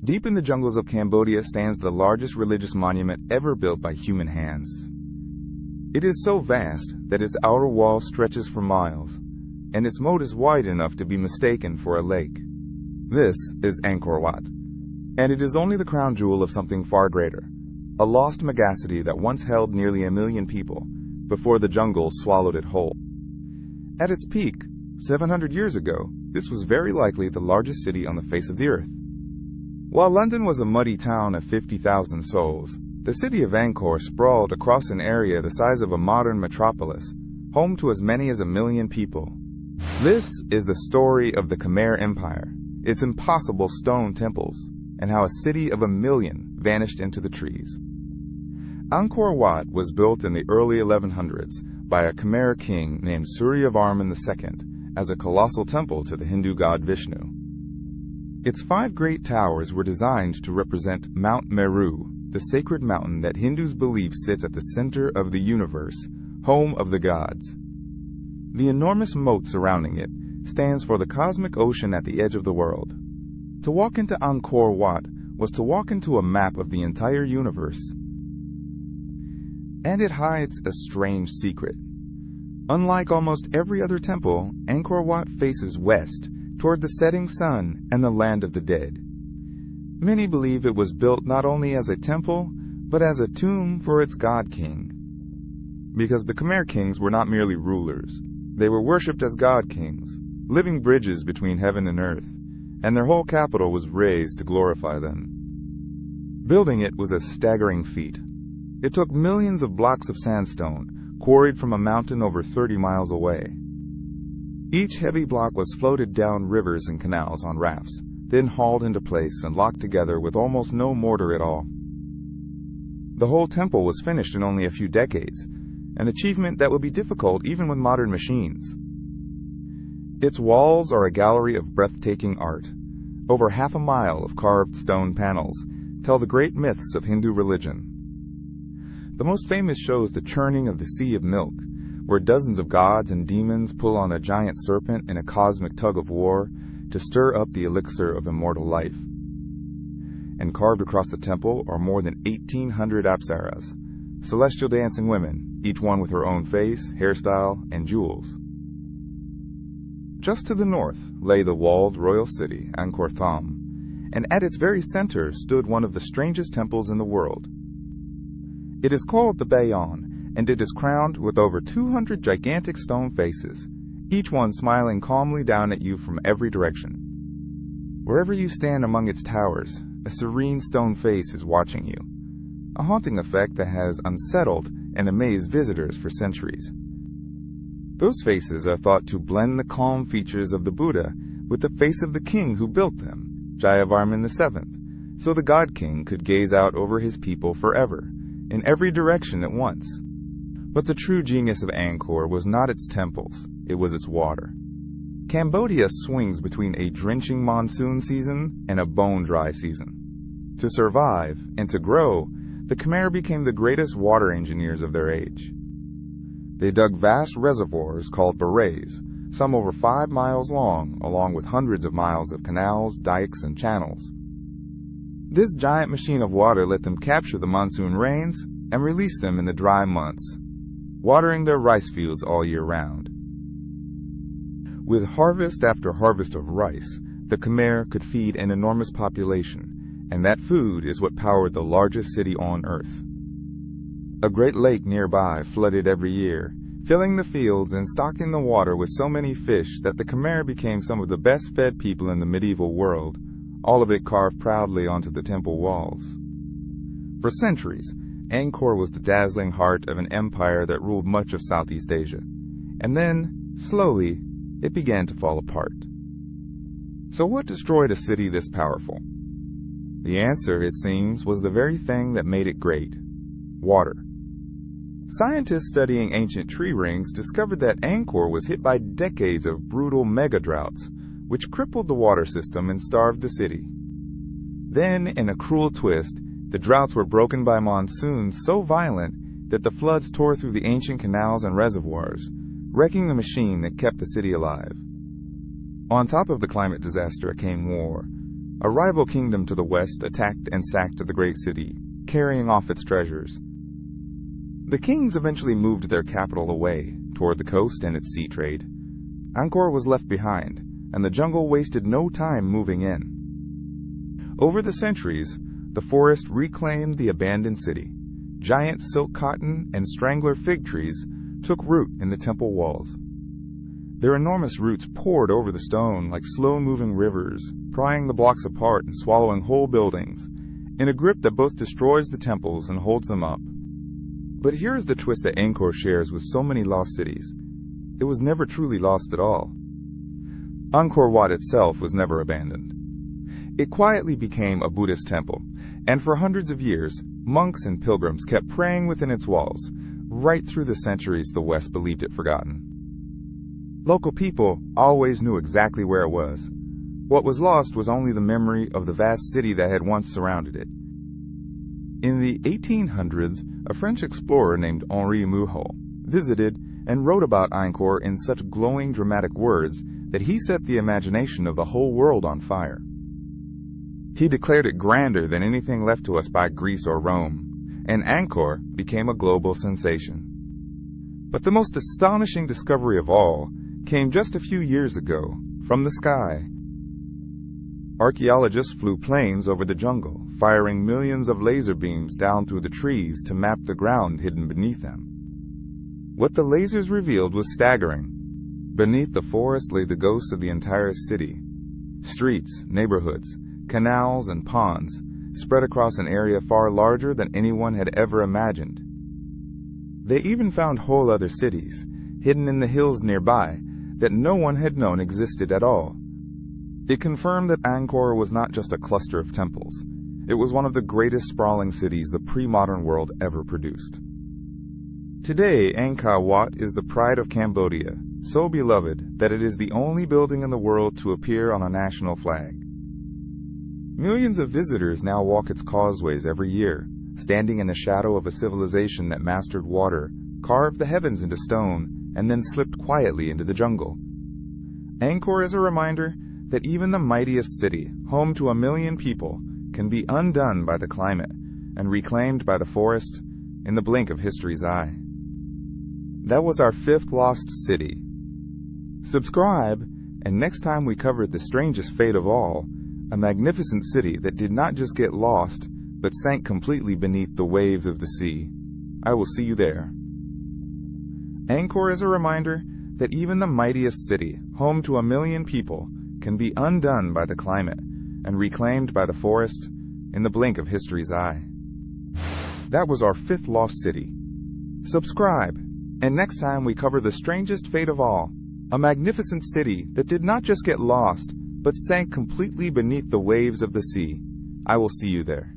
Deep in the jungles of Cambodia stands the largest religious monument ever built by human hands. It is so vast that its outer wall stretches for miles, and its moat is wide enough to be mistaken for a lake. This is Angkor Wat, and it is only the crown jewel of something far greater, a lost megacity that once held nearly 1 million people, before the jungle swallowed it whole. At its peak, 700 years ago, this was very likely the largest city on the face of the earth. While London was a muddy town of 50,000 souls, the city of Angkor sprawled across an area the size of a modern metropolis, home to as many as 1 million people. This is the story of the Khmer Empire, its impossible stone temples, and how a city of 1 million vanished into the trees. Angkor Wat was built in the early 1100s by a Khmer king named Suryavarman II as a colossal temple to the Hindu god Vishnu. Its 5 great towers were designed to represent Mount Meru, the sacred mountain that Hindus believe sits at the center of the universe, home of the gods. The enormous moat surrounding it stands for the cosmic ocean at the edge of the world. To walk into Angkor Wat was to walk into a map of the entire universe. And it hides a strange secret. Unlike almost every other temple, Angkor Wat faces west, toward the setting sun and the land of the dead. Many believe it was built not only as a temple, but as a tomb for its god king. Because the Khmer kings were not merely rulers, they were worshipped as god kings, living bridges between heaven and earth, and their whole capital was raised to glorify them. Building it was a staggering feat. It took millions of blocks of sandstone, quarried from a mountain over 30 miles away. Each heavy block was floated down rivers and canals on rafts, then hauled into place and locked together with almost no mortar at all. The whole temple was finished in only a few decades, an achievement that would be difficult even with modern machines. Its walls are a gallery of breathtaking art. Over half a mile of carved stone panels tell the great myths of Hindu religion. The most famous shows the churning of the Sea of Milk, where dozens of gods and demons pull on a giant serpent in a cosmic tug-of-war to stir up the elixir of immortal life. And carved across the temple are more than 1,800 apsaras, celestial dancing women, each one with her own face, hairstyle, and jewels. Just to the north lay the walled royal city, Angkor Thom, and at its very center stood one of the strangest temples in the world. It is called the Bayon, and it is crowned with over 200 gigantic stone faces, each one smiling calmly down at you from every direction. Wherever you stand among its towers, a serene stone face is watching you, a haunting effect that has unsettled and amazed visitors for centuries. Those faces are thought to blend the calm features of the Buddha with the face of the king who built them, Jayavarman VII, so the God King could gaze out over his people forever, in every direction at once. But the true genius of Angkor was not its temples, it was its water. Cambodia swings between a drenching monsoon season and a bone-dry season. To survive and to grow, the Khmer became the greatest water engineers of their age. They dug vast reservoirs called barrays, some over 5 miles long, along with hundreds of miles of canals, dikes, and channels. This giant machine of water let them capture the monsoon rains and release them in the dry months, watering their rice fields all year round. With harvest after harvest of rice, the Khmer could feed an enormous population, and that food is what powered the largest city on earth. A great lake nearby flooded every year, filling the fields and stocking the water with so many fish that the Khmer became some of the best-fed people in the medieval world, all of it carved proudly onto the temple walls. For centuries, Angkor was the dazzling heart of an empire that ruled much of Southeast Asia. And then, slowly, it began to fall apart. So what destroyed a city this powerful? The answer, it seems, was the very thing that made it great: water. Scientists studying ancient tree rings discovered that Angkor was hit by decades of brutal mega-droughts, which crippled the water system and starved the city. Then, in a cruel twist, the droughts were broken by monsoons so violent that the floods tore through the ancient canals and reservoirs, wrecking the machine that kept the city alive. On top of the climate disaster came war, A rival kingdom to the west attacked and sacked the great city, carrying off its treasures. The kings eventually moved their capital away, toward the coast and its sea trade. Angkor was left behind, and the jungle wasted no time moving in. Over the centuries, the forest reclaimed the abandoned city. Giant silk cotton and strangler fig trees took root in the temple walls. Their enormous roots poured over the stone like slow-moving rivers, prying the blocks apart and swallowing whole buildings, in a grip that both destroys the temples and holds them up. But here's the twist that Angkor shares with so many lost cities. It was never truly lost at all. Angkor Wat itself was never abandoned. It quietly became a Buddhist temple, and for hundreds of years, monks and pilgrims kept praying within its walls, right through the centuries the West believed it forgotten. Local people always knew exactly where it was. What was lost was only the memory of the vast city that had once surrounded it. In the 1800s, a French explorer named Henri Mouhot visited and wrote about Angkor in such glowing, dramatic words that he set the imagination of the whole world on fire. He declared it grander than anything left to us by Greece or Rome, and Angkor became a global sensation. But the most astonishing discovery of all came just a few years ago, from the sky. Archaeologists flew planes over the jungle, firing millions of laser beams down through the trees to map the ground hidden beneath them. What the lasers revealed was staggering. Beneath the forest lay the ghosts of the entire city. Streets, neighborhoods, canals, and ponds spread across an area far larger than anyone had ever imagined. They even found whole other cities, hidden in the hills nearby, that no one had known existed at all. It confirmed that Angkor was not just a cluster of temples. It was one of the greatest sprawling cities the pre-modern world ever produced. Today, Angkor Wat is the pride of Cambodia, so beloved that it is the only building in the world to appear on a national flag. Millions of visitors now walk its causeways every year, standing in the shadow of a civilization that mastered water, carved the heavens into stone, and then slipped quietly into the jungle. Angkor is a reminder that even the mightiest city, home to 1 million people, can be undone by the climate and reclaimed by the forest in the blink of history's eye. That was our 5th lost city. Subscribe, and next time we cover the strangest fate of all, a magnificent city that did not just get lost, but sank completely beneath the waves of the sea. I will see you there. Angkor is a reminder that even the mightiest city, home to 1 million people, can be undone by the climate and reclaimed by the forest in the blink of history's eye. That was our 5th lost city. Subscribe, and next time we cover the strangest fate of all, a magnificent city that did not just get lost, but sank completely beneath the waves of the sea. I will see you there.